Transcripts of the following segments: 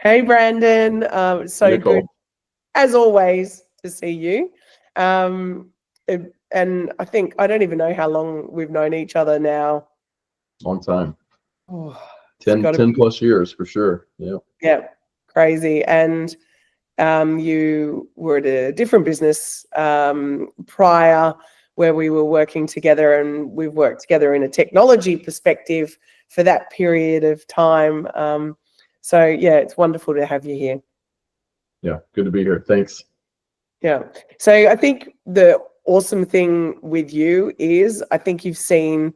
Hey, Brandon. So good, Nicole. as always, to see you. And I think I don't even know how long we've known each other now. Long time. Oh, it's 10, got to 10 be, plus years for sure. Yeah. yeah, crazy. And you were at a different business prior where we were working together, and we've worked together in a technology perspective for that period of time. So, yeah, it's wonderful to have you here. Yeah. Good to be here. Thanks. Yeah. So I think the awesome thing with you is I think you've seen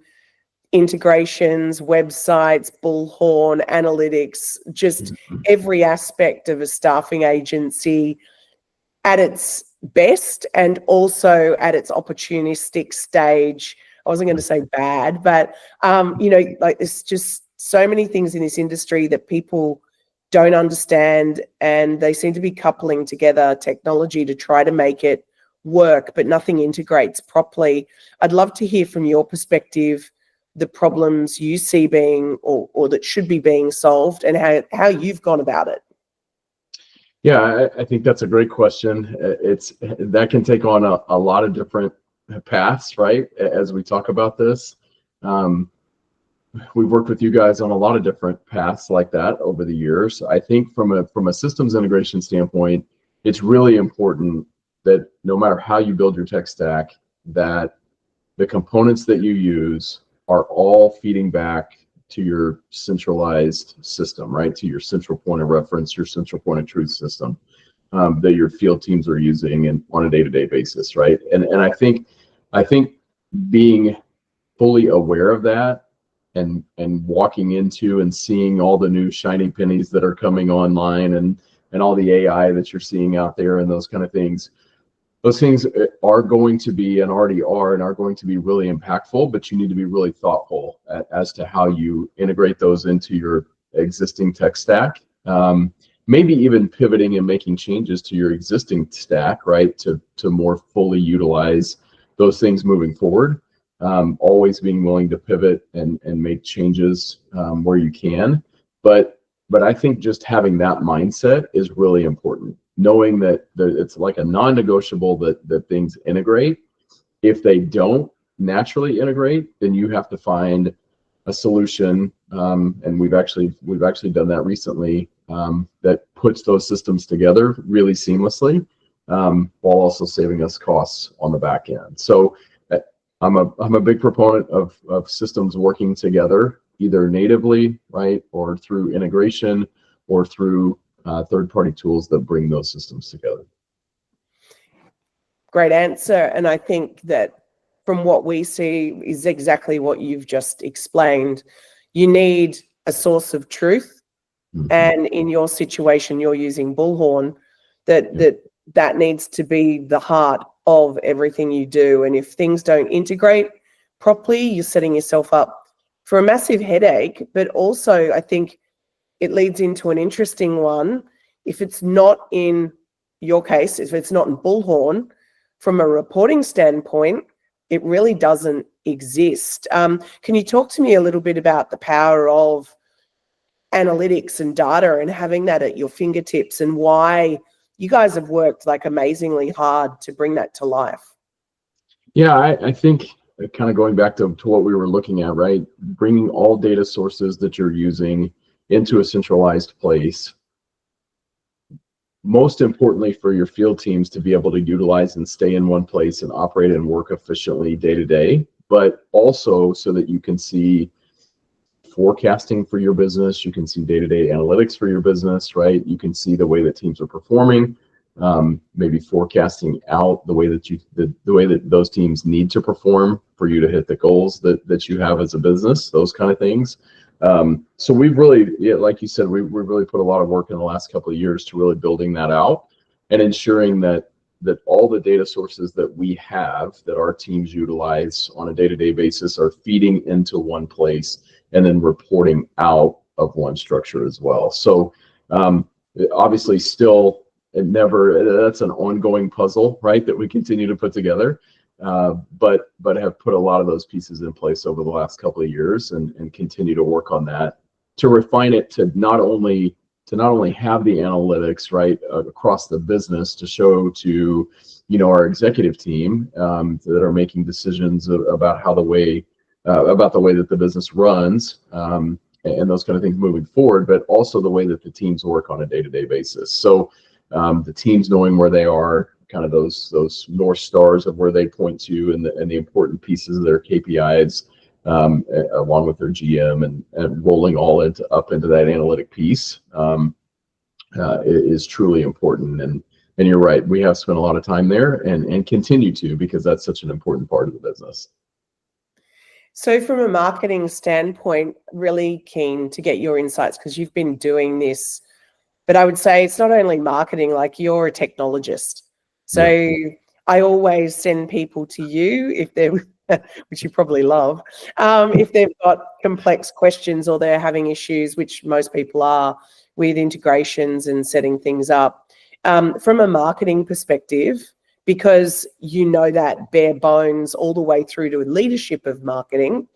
integrations, websites, Bullhorn, analytics, just Mhm. every aspect of a staffing agency at its best and also at its opportunistic stage. I wasn't going to say bad, but like there's just so many things in this industry that people don't understand, and they seem to be coupling together technology to try to make it work, but nothing integrates properly. I'd love to hear from your perspective the problems you see being or that should be being solved, and how you've gone about it. Yeah, I think that's a great question. It's that can take on a lot of different paths, right? As we talk about this, um, we've worked with you guys on a lot of different paths like that over the years. I think from a systems integration standpoint, it's really important that no matter how you build your tech stack, that the components that you use are all feeding back to your centralized system, right? To your central point of reference, your central point of truth system that your field teams are using and on a day-to-day basis, right? And I think being fully aware of that and walking into and seeing all the new shiny pennies that are coming online and all the AI that you're seeing out there and those kind of things, those things are going to be and already are and are going to be really impactful, but you need to be really thoughtful as to how you integrate those into your existing tech stack. Maybe even pivoting and making changes to your existing stack, right, to more fully utilize those things moving forward. Always being willing to pivot and make changes where you can. But I think just having that mindset is really important. Knowing that it's like a non-negotiable that things integrate. If they don't naturally integrate, then you have to find a solution. And we've actually done that recently, that puts those systems together really seamlessly, while also saving us costs on the back end. So I'm a big proponent of systems working together, either natively, right, or through integration, or through third-party tools that bring those systems together. Great answer. And I think that from what we see is exactly what you've just explained. You need a source of truth. Mhm. And in your situation, you're using Bullhorn, that Yeah. that that needs to be the heart of everything you do. And if things don't integrate properly, you're setting yourself up for a massive headache. But also, I think it leads into an interesting one. If it's not in your case, if it's not in Bullhorn, from a reporting standpoint, it really doesn't exist. Can you talk to me a little bit about the power of analytics and data and having that at your fingertips, and why you guys have worked like amazingly hard to bring that to life? Yeah, I think kind of going back to what we were looking at, right? Bringing all data sources that you're using into a centralized place. Most importantly, for your field teams to be able to utilize and stay in one place and operate and work efficiently day to day, but also so that you can see forecasting for your business, you can see day-to-day analytics for your business, right? You can see the way that teams are performing, maybe forecasting out the way that the way that those teams need to perform for you to hit the goals that you have as a business, those kind of things. So we've really, yeah, like you said, we've really put a lot of work in the last couple of years to really building that out and ensuring that all the data sources that we have, that our teams utilize on a day-to-day basis, are feeding into one place and then reporting out of one structure as well. So obviously still, that's an ongoing puzzle, right, that we continue to put together, but have put a lot of those pieces in place over the last couple of years and continue to work on that to refine it to not only to not only have the analytics right across the business to show to our executive team that are making decisions about how the way that the business runs and those kind of things moving forward, but also the way that the teams work on a day-to-day basis. So the teams knowing where they are, kind of those North Stars of where they point to, and the important pieces of their KPIs, along with their GM, and rolling all up into that analytic piece is truly important. And you're right, we have spent a lot of time there and continue to, because that's such an important part of the business. So from a marketing standpoint, really keen to get your insights, because you've been doing this, but I would say it's not only marketing, like you're a technologist. So yeah. I always send people to you if they're, which you probably love, if they've got complex questions or they're having issues, which most people are, with integrations and setting things up. From a marketing perspective, because that bare bones all the way through to leadership of marketing,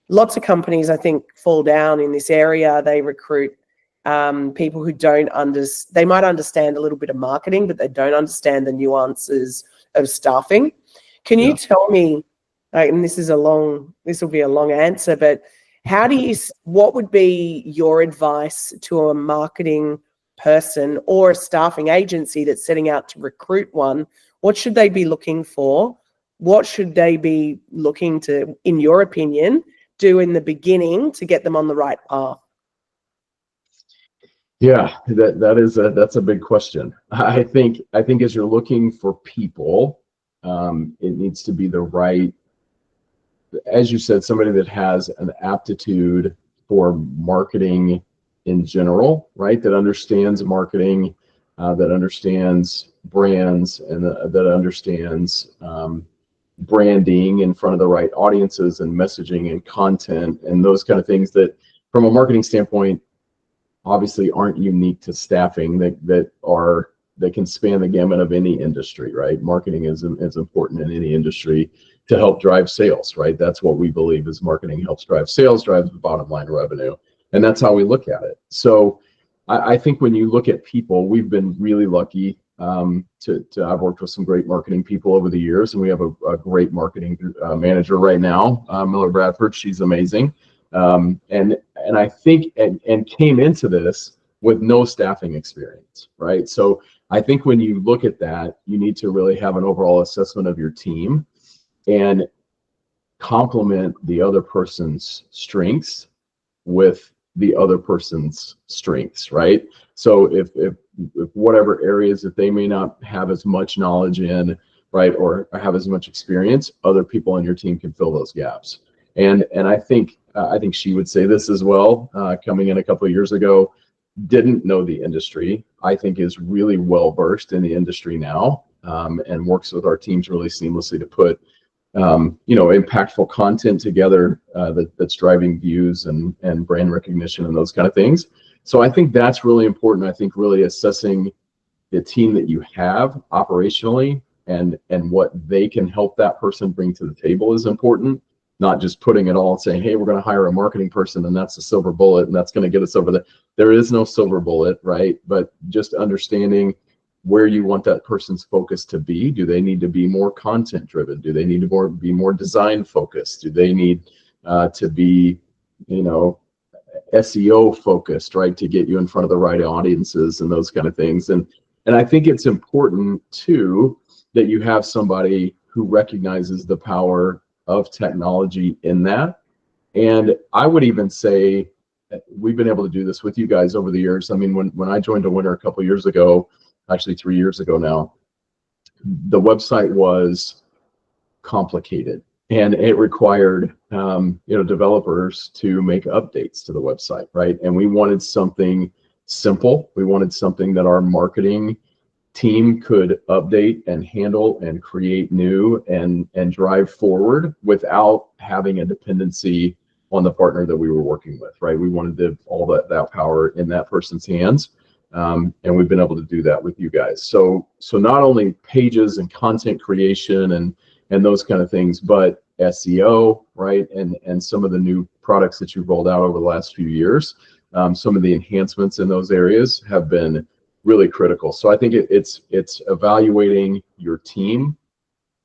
lots of companies, I think, fall down in this area. They recruit people who they might understand a little bit of marketing, but they don't understand the nuances of staffing. Can you tell me, and this will be a long answer, but what would be your advice to a marketing person or a staffing agency that's setting out to recruit one? What should they be looking for? What should they be looking to, in your opinion, do in the beginning to get them on the right path? Yeah, that's a big question. I think as you're looking for people, it needs to be the right, as you said, somebody that has an aptitude for marketing in general, right? That understands marketing, that understands brands, and that understands branding in front of the right audiences and messaging and content and those kind of things that, from a marketing standpoint, obviously aren't unique to staffing, that can span the gamut of any industry, right? Marketing is important in any industry to help drive sales, right? That's what we believe is marketing helps drive sales, drives the bottom line revenue. And that's how we look at it. So I think when you look at people, we've been really lucky I've worked with some great marketing people over the years, and we have a great marketing manager right now, Miller Bradford. She's amazing. And I think, and came into this with no staffing experience, right? So I think when you look at that, you need to really have an overall assessment of your team and complement the other person's strengths with the other person's strengths, right? So if whatever areas that they may not have as much knowledge in, right, or have as much experience, other people on your team can fill those gaps. And I think she would say this as well, coming in a couple of years ago, didn't know the industry, I think is really well versed in the industry now, and works with our teams really seamlessly to put impactful content together that's driving views and brand recognition and those kind of things. So I think that's really important. I think really assessing the team that you have operationally and what they can help that person bring to the table is important. Not just putting it all and saying, hey, we're going to hire a marketing person and that's the silver bullet and that's going to get us over there. There is no silver bullet, right? But just understanding where you want that person's focus to be. Do they need to be more content driven? Do they need to be more design focused? Do they need to be, SEO focused, right? To get you in front of the right audiences and those kind of things. And I think it's important too that you have somebody who recognizes the power of technology in that. And I would even say we've been able to do this with you guys over the years. I mean, when I joined DeWinter a couple of years ago, actually 3 years ago now, the website was complicated and it required developers to make updates to the website, right? And we wanted something simple. We wanted something that our marketing team could update and handle and create new and drive forward without having a dependency on the partner that we were working with, right? We wanted all that power in that person's hands. And we've been able to do that with you guys. So not only pages and content creation and those kind of things, but SEO, right? And some of the new products that you've rolled out over the last few years some of the enhancements in those areas have been really critical. So I think it's evaluating your team,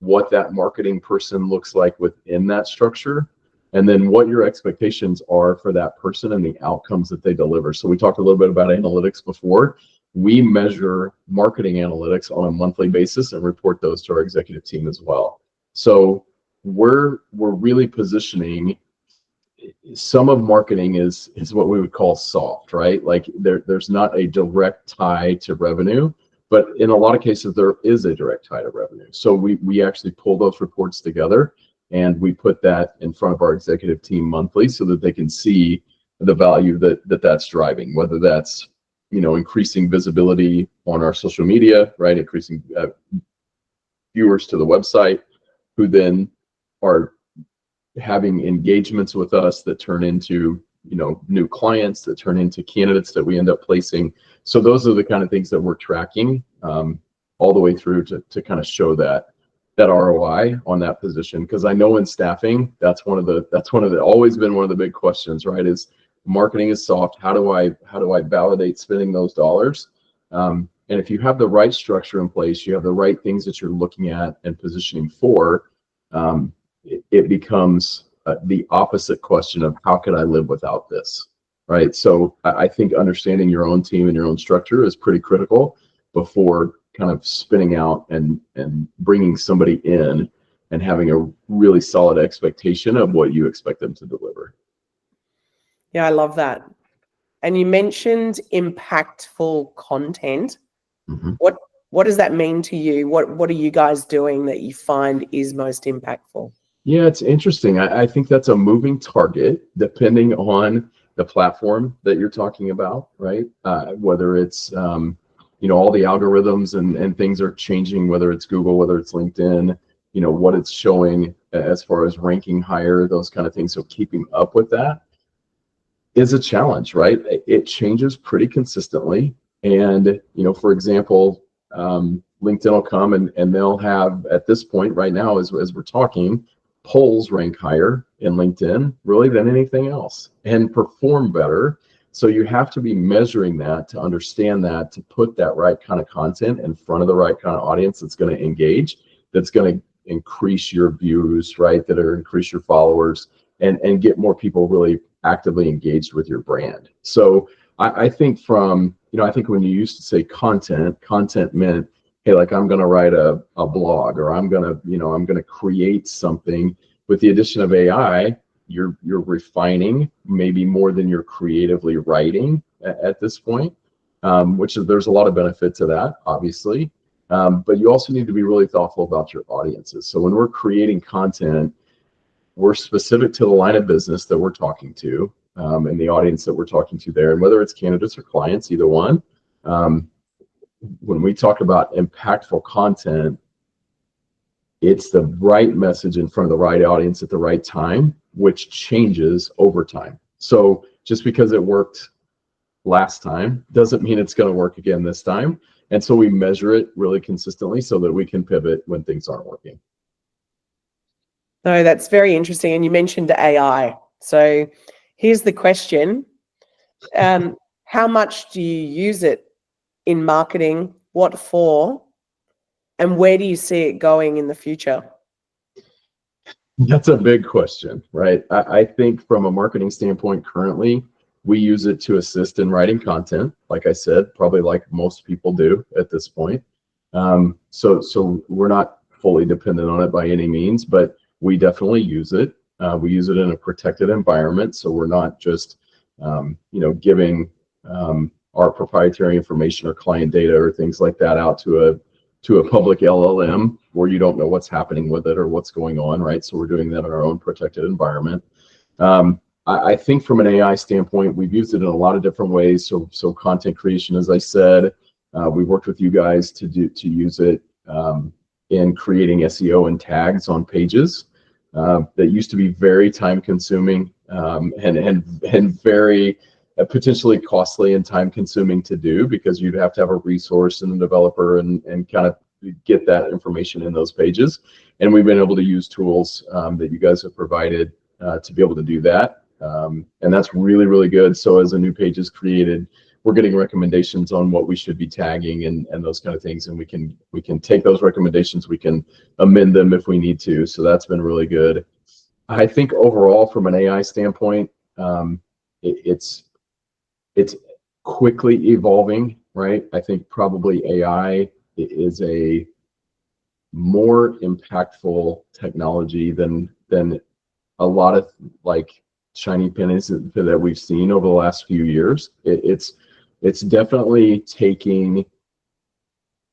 what that marketing person looks like within that structure, and then what your expectations are for that person and the outcomes that they deliver. So we talked a little bit about analytics before. We measure marketing analytics on a monthly basis and report those to our executive team as well. So we're really positioning. Some of marketing is what we would call soft, right? Like there's not a direct tie to revenue, but in a lot of cases there is a direct tie to revenue. So we actually pull those reports together and we put that in front of our executive team monthly so that they can see the value that's driving, whether that's, increasing visibility on our social media, right? Increasing viewers to the website, who then are having engagements with us that turn into, new clients, that turn into candidates that we end up placing. So those are the kind of things that we're tracking all the way through to kind of show that ROI on that position. Because I know in staffing, that's always been one of the big questions, right? Is marketing is soft. How do I validate spending those dollars? And if you have the right structure in place, you have the right things that you're looking at and positioning for, it becomes the opposite question of how could I live without this, right? So I think understanding your own team and your own structure is pretty critical before kind of spinning out and bringing somebody in and having a really solid expectation of what you expect them to deliver. Yeah, I love that. And you mentioned impactful content. Mm-hmm. What does that mean to you? What are you guys doing that you find is most impactful? Yeah, it's interesting. I think that's a moving target depending on the platform that you're talking about, right? Whether it's, all the algorithms and things are changing, whether it's Google, whether it's LinkedIn, what it's showing as far as ranking higher, those kind of things. So keeping up with that is a challenge, right? It changes pretty consistently. And, for example, LinkedIn will come and they'll have, at this point right now, as we're talking, polls rank higher in LinkedIn really than anything else and perform better. So you have to be measuring that to understand that, to put that right kind of content in front of the right kind of audience that's going to engage, that's going to increase your views, right? That are increase your followers and get more people really actively engaged with your brand. So I think I think when you used to say content meant, hey, like I'm going to write a blog, or I'm going to create something. With the addition of AI, you're refining maybe more than you're creatively writing at this point, there's a lot of benefit to that, obviously. But you also need to be really thoughtful about your audiences. So when we're creating content, we're specific to the line of business that we're talking to, and the audience that we're talking to there, and whether it's candidates or clients, either one. When we talk about impactful content, it's the right message in front of the right audience at the right time, which changes over time. So just because it worked last time doesn't mean it's going to work again this time. And so we measure it really consistently so that we can pivot when things aren't working. No, that's very interesting. And you mentioned AI. So here's the question. How much do you use it in marketing? What for? And where do you see it going in the future? That's a big question, right? I think from a marketing standpoint, currently, we use it to assist in writing content, like I said, probably like most people do at this point. So we're not fully dependent on it by any means, but we definitely use it. We use it in a protected environment, so we're not just, giving our proprietary information or client data or things like that out to a public LLM where you don't know what's happening with it or what's going on, right? So we're doing that in our own protected environment. I think from an AI standpoint, we've used it in a lot of different ways. So content creation, as I said, we worked with you guys to use it in creating SEO and tags on pages that used to be very time consuming and very potentially costly and time consuming to do, because you'd have to have a resource and a developer and kind of get that information in those pages. And we've been able to use tools that you guys have provided to be able to do that And that's really, really good. So as a new page is created, we're getting recommendations on what we should be tagging and those kind of things. And we can take those recommendations, we can amend them if we need to. So that's been really good. I think overall, from an AI standpoint, it's quickly evolving, right? I think probably AI is a more impactful technology than a lot of like shiny pennies that we've seen over the last few years. It's definitely taking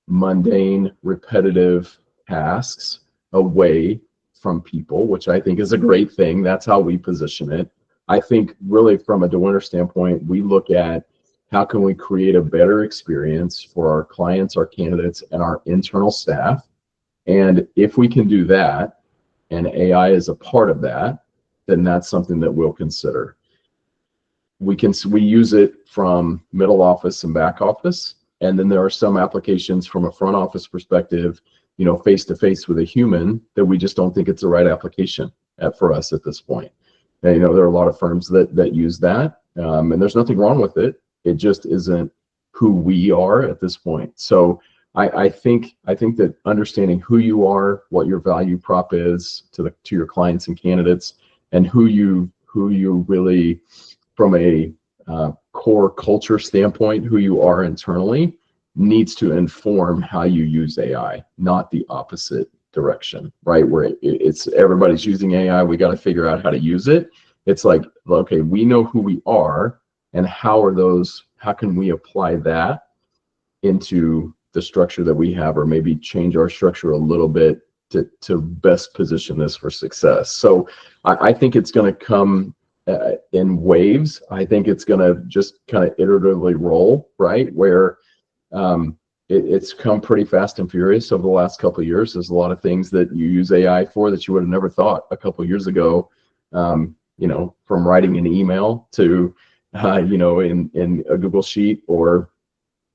mundane, repetitive tasks away from people, which I think is a great thing. That's how we position it. I think really from a DeWinter standpoint, we look at how can we create a better experience for our clients, our candidates, and our internal staff. And if we can do that, and AI is a part of that, then that's something that we'll consider. We use it from middle office and back office, and then there are some applications from a front office perspective, face to face with a human, that we just don't think it's the right application for us at this point. And, there are a lot of firms that use that, and there's nothing wrong with it. It just isn't who we are at this point. So I think that understanding who you are, what your value prop is to your clients and candidates, and who you really, from a core culture standpoint, who you are internally, needs to inform how you use AI, not the opposite direction, right? Where it's everybody's using AI, we got to figure out how to use it. It's like, okay, we know who we are, and how can we apply that into the structure that we have, or maybe change our structure a little bit to best position this for success. So I think it's going to come in waves. I think it's going to just kind of iteratively roll, right? Where it's come pretty fast and furious over the last couple of years. There's a lot of things that you use AI for that you would have never thought a couple of years ago, from writing an email to, in a Google Sheet or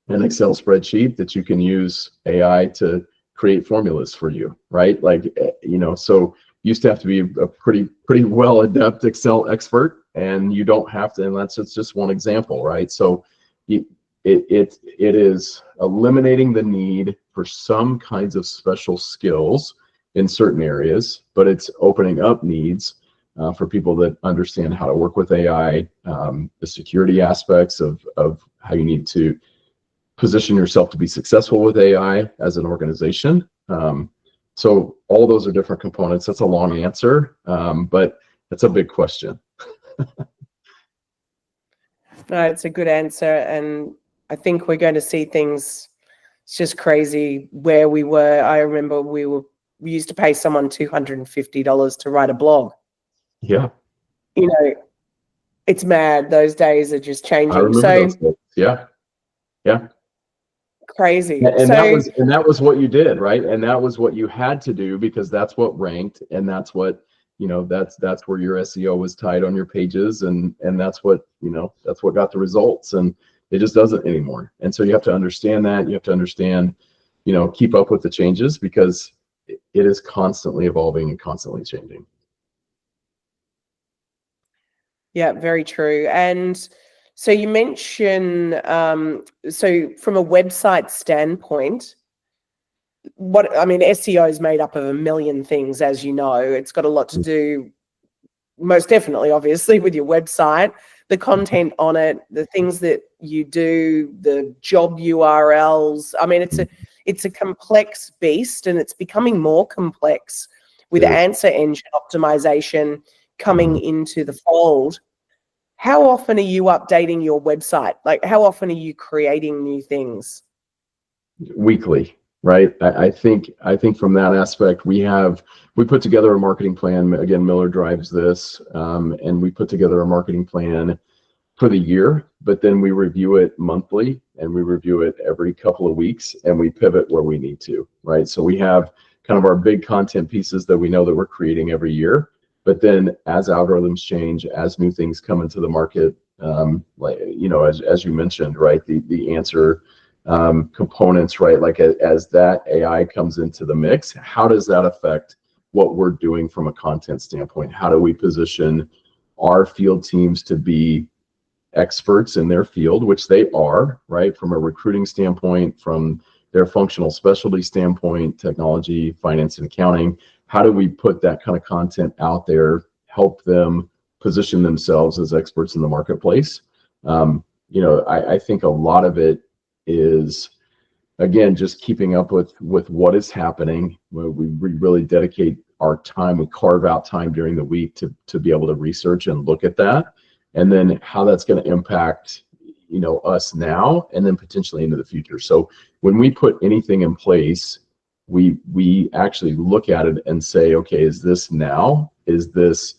an Excel spreadsheet, that you can use AI to create formulas for you, right? So you used to have to be a pretty well adept Excel expert, and you don't have to, and that's just one example, right? So it is eliminating the need for some kinds of special skills in certain areas, but it's opening up needs for people that understand how to work with AI, the security aspects of how you need to position yourself to be successful with AI as an organization. So all those are different components. That's a long answer, but that's a big question. No, it's a good answer. And I think we're going to see things. It's just crazy where we were. I remember we used to pay someone $250 to write a blog. Yeah. It's mad. Those days are just changing. I remember those days. Yeah. Yeah. Crazy. And that was what you did, right? And that was what you had to do, because that's what ranked, and that's what, that's where your SEO was tied on your pages, and that's what got the results, and it just doesn't anymore. And so you have to understand that. You have to understand, keep up with the changes, because it is constantly evolving and constantly changing. Yeah, very true. And so you mentioned, so from a website standpoint, SEO is made up of a million things, as you know. It's got a lot to do, most definitely, obviously, with your website, the content on it, the things that you do, the job URLs. It's a complex beast, and it's becoming more complex with answer engine optimization coming into the fold. How often are you updating your website? Like, how often are you creating new things? Weekly, right? I think from that aspect, we put together a marketing plan. Again, Miller drives this, and we put together a marketing plan for the year, but then we review it monthly, and we review it every couple of weeks, and we pivot where we need to, right? So we have kind of our big content pieces that we know that we're creating every year. But then as algorithms change, as new things come into the market, as you mentioned, right, the answer components, right, like as that AI comes into the mix, how does that affect what we're doing from a content standpoint? How do we position our field teams to be experts in their field, which they are, right? From a recruiting standpoint, from their functional specialty standpoint, technology, finance, and accounting. How do we put that kind of content out there, help them position themselves as experts in the marketplace? I think a lot of it is, again, just keeping up with what is happening. We really dedicate our time, we carve out time during the week to be able to research and look at that, and then how that's going to impact us now and then potentially into the future. So when we put anything in place, we actually look at it and say, okay, is this now? Is this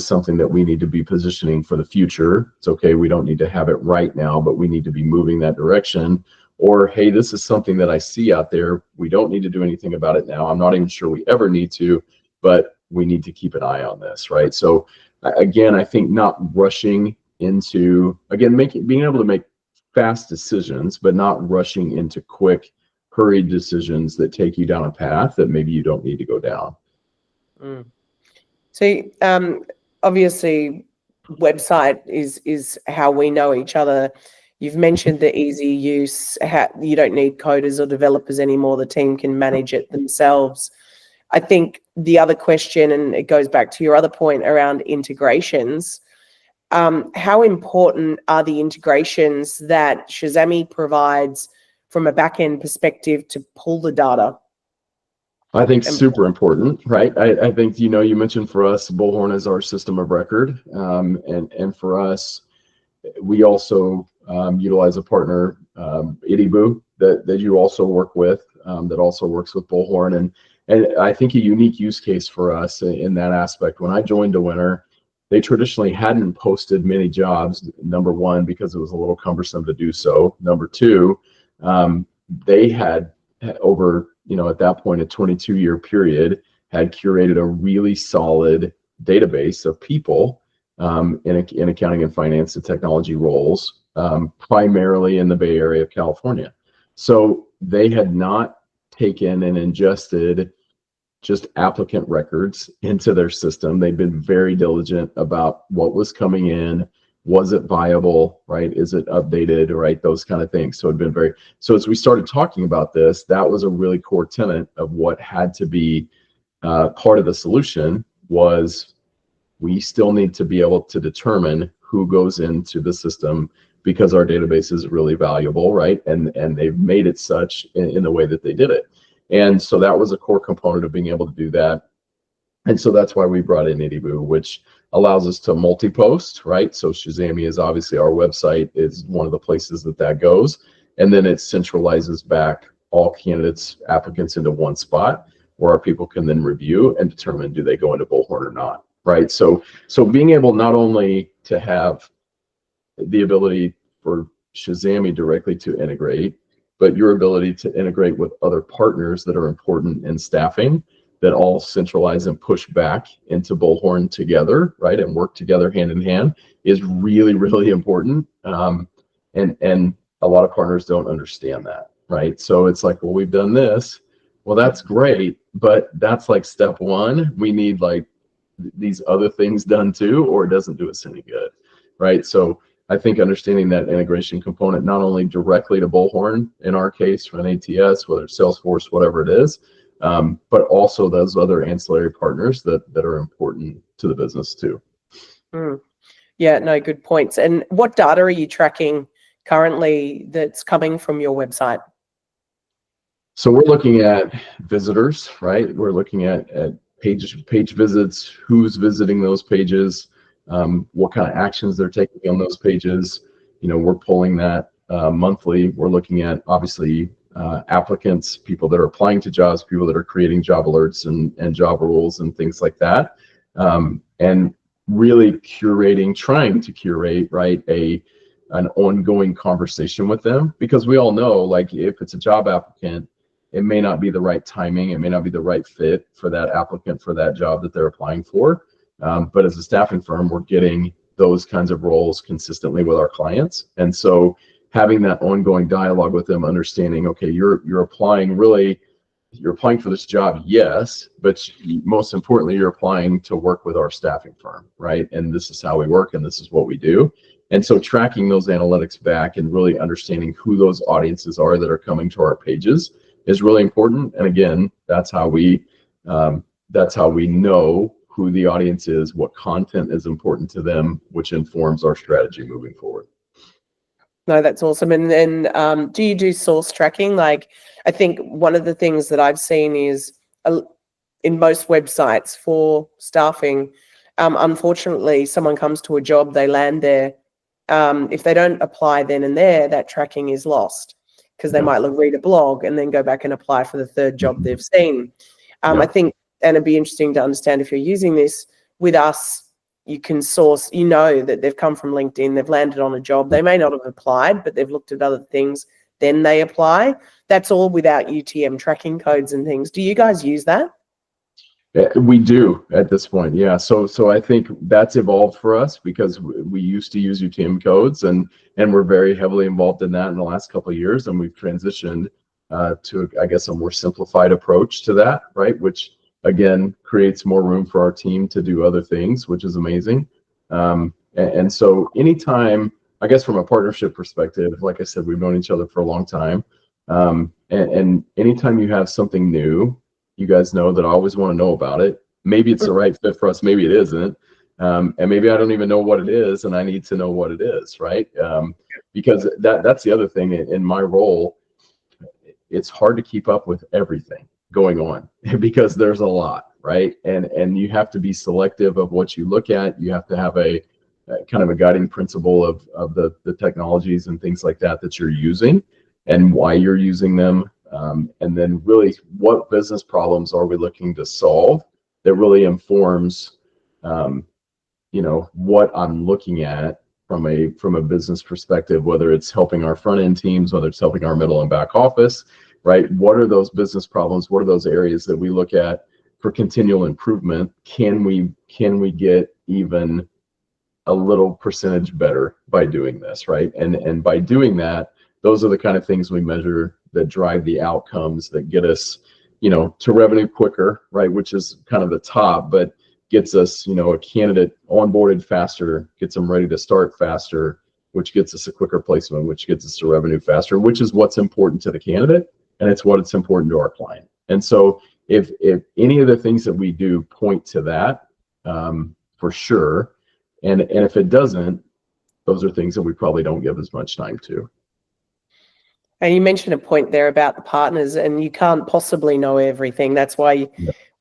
something that we need to be positioning for the future? It's okay, we don't need to have it right now, but we need to be moving that direction. Or, hey, this is something that I see out there. We don't need to do anything about it now. I'm not even sure we ever need to, but we need to keep an eye on this, right? So again, I think not rushing into, again, being able to make fast decisions, but not rushing into quick, hurried decisions that take you down a path that maybe you don't need to go down. So obviously, website is how we know each other. You've mentioned the easy use, you don't need coders or developers anymore. The team can manage it themselves. I think the other question, and it goes back to your other point around integrations, how important are the integrations that Shazamme provides from a backend perspective to pull the data? I think super important, right? I think, you mentioned for us, Bullhorn is our system of record. And for us, we also utilize a partner, Itiboo, that you also work with, that also works with Bullhorn. And I think a unique use case for us in that aspect. When I joined DeWinter, they traditionally hadn't posted many jobs. Number one, because it was a little cumbersome to do so. Number two, they had over, at that point, a 22-year period, had curated a really solid database of people in accounting and finance and technology roles, primarily in the Bay Area of California. So they had not taken and ingested just applicant records into their system. They've been very diligent about what was coming in. Was it viable, right? Is it updated, right? Those kind of things. So as we started talking about this, that was a really core tenet of what had to be part of the solution. Was we still need to be able to determine who goes into the system, because our database is really valuable, right? And they've made it such in the way that they did it. And so that was a core component of being able to do that. And so that's why we brought in Itiboo, which allows us to multi-post, right? So Shazamme is obviously, our website is one of the places that goes. And then it centralizes back all candidates, applicants into one spot where our people can then review and determine, do they go into Bullhorn or not, right? So being able not only to have the ability for Shazamme directly to integrate, but your ability to integrate with other partners that are important in staffing, that all centralize and push back into Bullhorn together, right, and work together hand in hand, is really, really important. And a lot of partners don't understand that, right? So it's like, well, we've done this. Well, that's great, but that's like step one. We need like these other things done too, or it doesn't do us any good, right? So I think understanding that integration component, not only directly to Bullhorn, in our case, from an ATS, whether it's Salesforce, whatever it is, but also those other ancillary partners that are important to the business too. Yeah, no, good points. And what data are you tracking currently that's coming from your website? So we're looking at visitors, right? We're looking at page visits, who's visiting those pages, what kind of actions they're taking on those pages. We're pulling that monthly. We're looking at, obviously, applicants, people that are applying to jobs, people that are creating job alerts and job rules and things like that, and really trying to curate, right, an ongoing conversation with them, because we all know, like, if it's a job applicant, it may not be the right timing, it may not be the right fit for that applicant for that job that they're applying for, but as a staffing firm, we're getting those kinds of roles consistently with our clients. And so having that ongoing dialogue with them, understanding, okay, you're applying really you're applying for this job, yes, but most importantly, you're applying to work with our staffing firm, right? And this is how we work, and this is what we do. And so tracking those analytics back and really understanding who those audiences are that are coming to our pages is really important. And again, that's how we know who the audience is, what content is important to them, which informs our strategy moving forward. No, that's awesome. And then do you do source tracking? Like, I think one of the things that I've seen is in most websites for staffing, unfortunately, someone comes to a job, they land there. If they don't apply then and there, that tracking is lost because they might read a blog and then go back and apply for the third job they've seen. I think, and it'd be interesting to understand if you're using this with us, you can source, you know that they've come from LinkedIn, they've landed on a job, they may not have applied, but they've looked at other things, then they apply. That's all without UTM tracking codes and things. Do you guys use that? We do at this point, yeah. So I think that's evolved for us because we used to use UTM codes, and we're very heavily involved in that in the last couple of years, and we've transitioned to, I guess, a more simplified approach to that, right? Which again creates more room for our team to do other things, which is amazing. And so anytime, I guess from a partnership perspective, like I said, we've known each other for a long time, and anytime you have something new, you guys know that I always want to know about it. Maybe it's the right fit for us, maybe it isn't, and maybe I don't even know what it is, and I need to know what it is, right? Because that's the other thing in my role. It's hard to keep up with everything going on because there's a lot, right? And you have to be selective of what you look at. You have to have a kind of a guiding principle of the technologies and things like that you're using and why you're using them. And then really what business problems are we looking to solve that really informs, what I'm looking at from a business perspective, whether it's helping our front end teams, whether it's helping our middle and back office, right? What are those business problems? What are those areas that we look at for continual improvement? Can we get even a little percentage better by doing this, right? And by doing that, those are the kind of things we measure that drive the outcomes that get us, to revenue quicker, right? Which is kind of the top, but gets us, a candidate onboarded faster, gets them ready to start faster, which gets us a quicker placement, which gets us to revenue faster, which is what's important to the candidate, and it's what's important to our client. And so if any of the things that we do point to that, for sure, and if it doesn't, those are things that we probably don't give as much time to. And you mentioned a point there about the partners, and you can't possibly know everything. That's why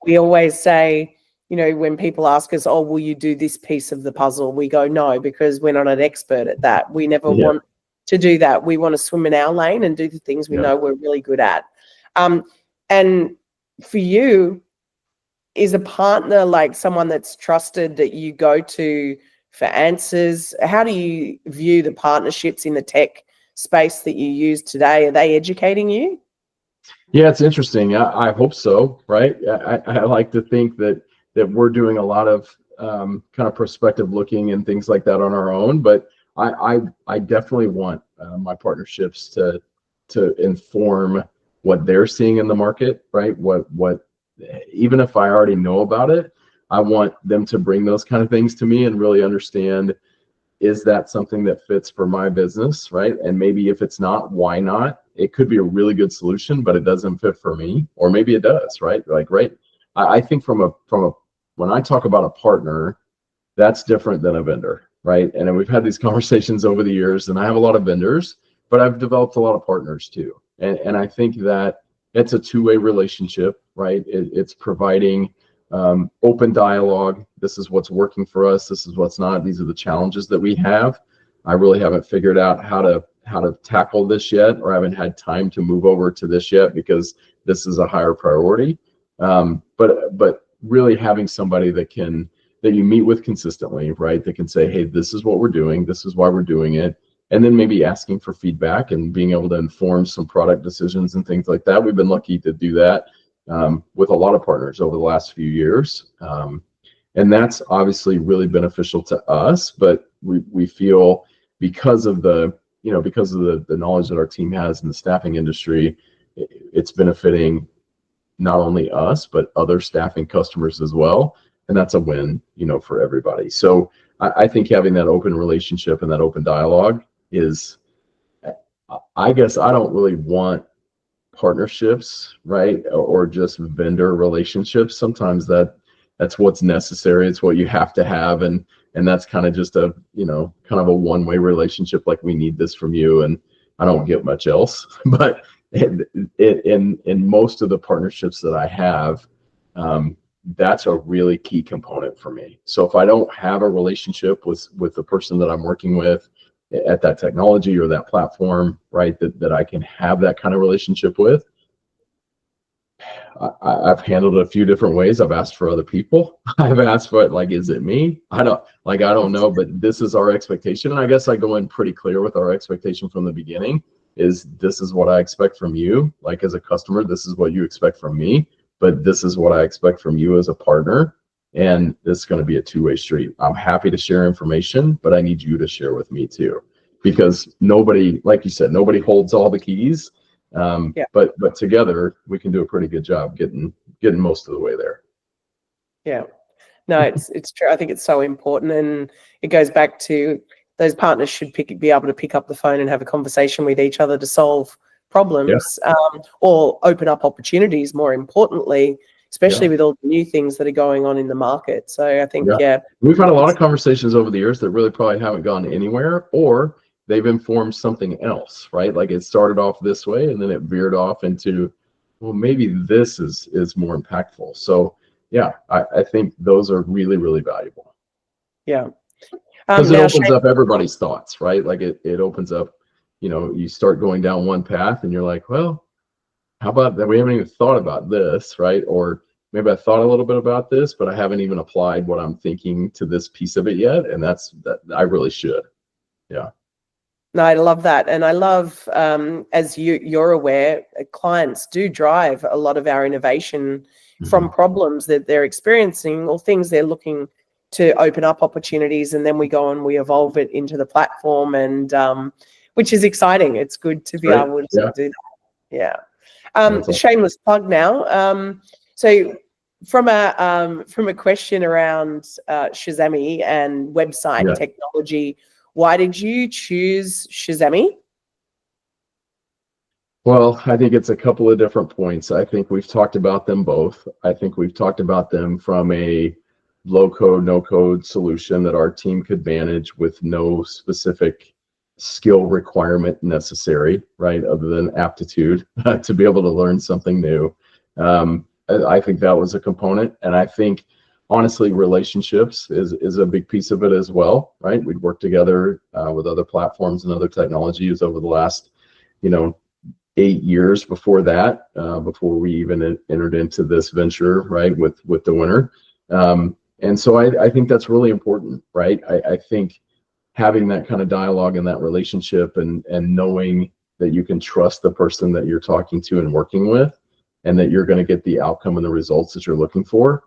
we always say, when people ask us, oh, will you do this piece of the puzzle? We go, no, because we're not an expert at that. We never want to do that. We want to swim in our lane and do the things we know we're really good at. And for you, is a partner like someone that's trusted that you go to for answers? How do you view the partnerships in the tech space that you use today? Are they educating you? Yeah, it's interesting. I hope so, right? I like to think that we're doing a lot of kind of prospective looking and things like that on our own, but I definitely want my partnerships to inform what they're seeing in the market, right? What even if I already know about it, I want them to bring those kind of things to me and really understand, is that something that fits for my business, right? And maybe if it's not, why not? It could be a really good solution, but it doesn't fit for me, or maybe it does, right? Like, right? I think from a when I talk about a partner, that's different than a vendor, right? And we've had these conversations over the years, and I have a lot of vendors, but I've developed a lot of partners too. And I think that it's a two-way relationship, right? It's providing open dialogue. This is what's working for us. This is what's not. These are the challenges that we have. I really haven't figured out how to tackle this yet, or haven't had time to move over to this yet because this is a higher priority. But really having somebody that you meet with consistently, right? That can say, hey, this is what we're doing. This is why we're doing it. And then maybe asking for feedback and being able to inform some product decisions and things like that. We've been lucky to do that with a lot of partners over the last few years. And that's obviously really beneficial to us, but we feel because of the knowledge that our team has in the staffing industry, it's benefiting not only us, but other staffing customers as well. And that's a win, for everybody. So I think having that open relationship and that open dialogue is, I guess I don't really want partnerships, right? Or just vendor relationships. Sometimes that's what's necessary. It's what you have to have. And that's kind of just a, kind of a one-way relationship. Like, we need this from you, and I don't get much else. But in most of the partnerships that I have, that's a really key component for me. So if I don't have a relationship with the person that I'm working with at that technology or that platform, right, that I can have that kind of relationship with, I've handled it a few different ways. I've asked for other people. I've asked for it, like, is it me? I don't know, but this is our expectation. And I guess I go in pretty clear with our expectation from the beginning. This is what I expect from you. Like, as a customer, this is what you expect from me, but this is what I expect from you as a partner. And this is going to be a two-way street. I'm happy to share information, but I need you to share with me too, because nobody, like you said, nobody holds all the keys. But together we can do a pretty good job getting most of the way there. Yeah, no, it's true. I think it's so important, and it goes back to those partners should be able to pick up the phone and have a conversation with each other to solve problems, or open up opportunities, more importantly, especially with all the new things that are going on in the market. So I think, we've had a lot of conversations over the years that really probably haven't gone anywhere, or they've informed something else, right? Like, it started off this way and then it veered off into, well, maybe this is more impactful. So I think those are really, really valuable. Yeah. Because it opens up everybody's thoughts, right? Like, it opens up, you start going down one path and you're like, well, how about that? We haven't even thought about this, right? Or maybe I thought a little bit about this, but I haven't even applied what I'm thinking to this piece of it yet. And that I really should. Yeah. No, I love that. And I love, as you're aware, clients do drive a lot of our innovation from problems that they're experiencing or things they're looking to open up opportunities. And then we go and we evolve it into the platform, and which is exciting. It's good to be able to do that. Yeah. Shameless plug now. So from a question around Shazamme and website technology, why did you choose Shazamme? Well, I think it's a couple of different points. I think we've talked about them both. I think we've talked about them from a low-code, no-code solution that our team could manage with no specific skill requirement necessary, right, other than aptitude to be able to learn something new. I think that was a component. And I think, honestly, relationships is a big piece of it as well, right? We'd worked together with other platforms and other technologies over the last, 8 years before that, before we even entered into this venture, right, with DeWinter. And so I think that's really important, right? I think having that kind of dialogue and that relationship and knowing that you can trust the person that you're talking to and working with, and that you're going to get the outcome and the results that you're looking for.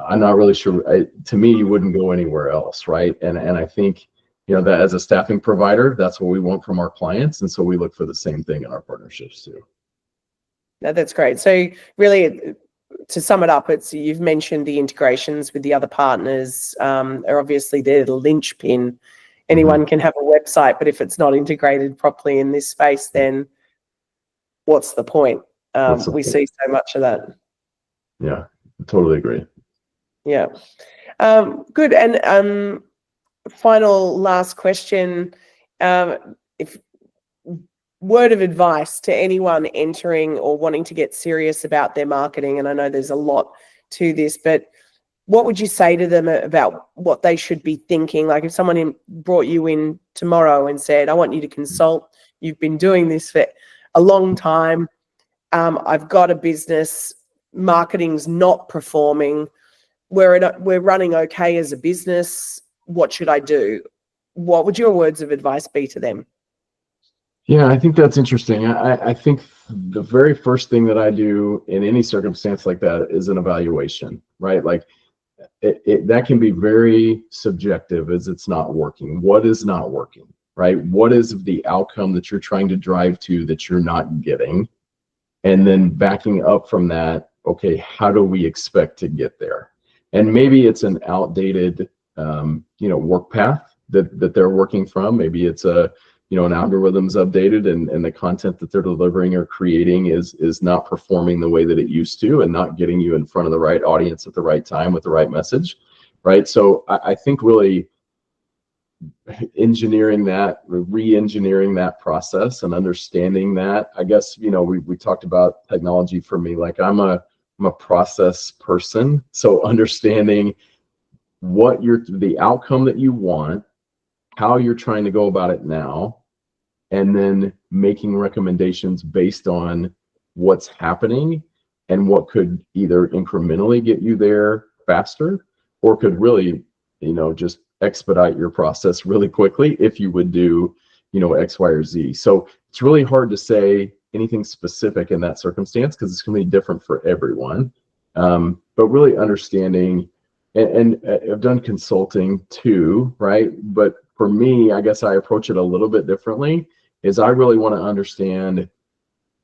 I'm not really sure. To me, you wouldn't go anywhere else, right? And I think, that as a staffing provider, that's what we want from our clients, and so we look for the same thing in our partnerships too. No, that's great. So really, to sum it up, you've mentioned the integrations with the other partners are obviously they're the linchpin. Anyone can have a website, but if it's not integrated properly in this space, then what's the point? We see so much of that. Yeah, I totally agree. Yeah. Good. And last question. If word of advice to anyone entering or wanting to get serious about their marketing, and I know there's a lot to this, but what would you say to them about what they should be thinking? Like, if someone brought you in tomorrow and said, I want you to consult, you've been doing this for a long time, I've got a business, marketing's not performing, we're running okay as a business, what should I do? What would your words of advice be to them? Yeah, I think that's interesting. I think the very first thing that I do in any circumstance like that is an evaluation, right? Like, that can be very subjective, as it's not working. What is not working, right? What is the outcome that you're trying to drive to that you're not getting? And then backing up from that, okay, how do we expect to get there? And maybe it's an outdated, work path that they're working from. Maybe it's an algorithm's updated and the content that they're delivering or creating is not performing the way that it used to and not getting you in front of the right audience at the right time with the right message, right? So I think really engineering that, re-engineering that process and understanding that. I guess, we talked about technology. For me, like I'm a process person. So understanding what the outcome that you want, how you're trying to go about it now, and then making recommendations based on what's happening and what could either incrementally get you there faster or could really, just expedite your process really quickly if you would do, X, Y, or Z. So it's really hard to say anything specific in that circumstance because it's going to be different for everyone. But really understanding, and I've done consulting too, right? But for me, I guess I approach it a little bit differently, is I really want to understand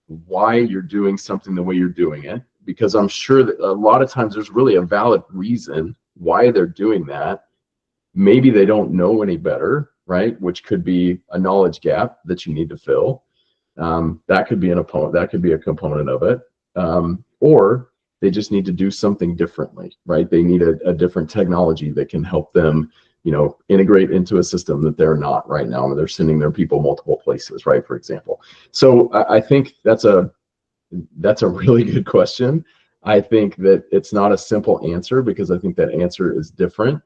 why you're doing something the way you're doing it, because I'm sure that a lot of times there's really a valid reason why they're doing that. Maybe they don't know any better, right? Which could be a knowledge gap that you need to fill. That could be a component of it. Or they just need to do something differently, right? They need a different technology that can help them, integrate into a system that they're not right now, and they're sending their people multiple places, right? For example. So I think that's a really good question. I think that it's not a simple answer because I think that answer is different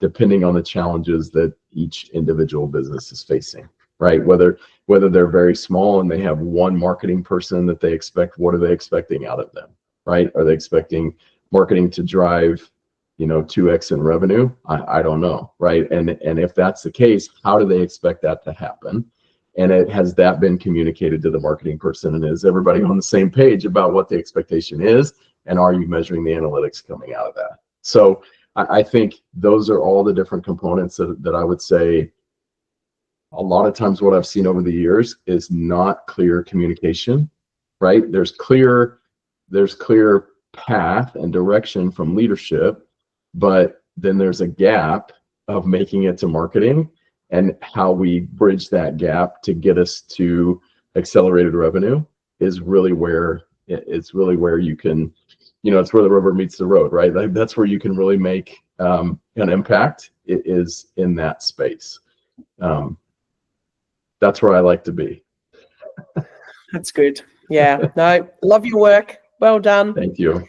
depending on the challenges that each individual business is facing, right? Whether they're very small and they have one marketing person that they expect, what are they expecting out of them, right? Are they expecting marketing to drive, 2x in revenue? I don't know, right? And if that's the case, how do they expect that to happen? And has that been communicated to the marketing person? And is everybody on the same page about what the expectation is? And are you measuring the analytics coming out of that? So I think those are all the different components that I would say a lot of times what I've seen over the years is not clear communication, right? There's clear path and direction from leadership, but then there's a gap of making it to marketing and how we bridge that gap to get us to accelerated revenue is really where you can, it's where the rubber meets the road, right? Like that's where you can really make an impact. It is in that space. That's where I like to be. That's good. Yeah, no, love your work. Well done. Thank you.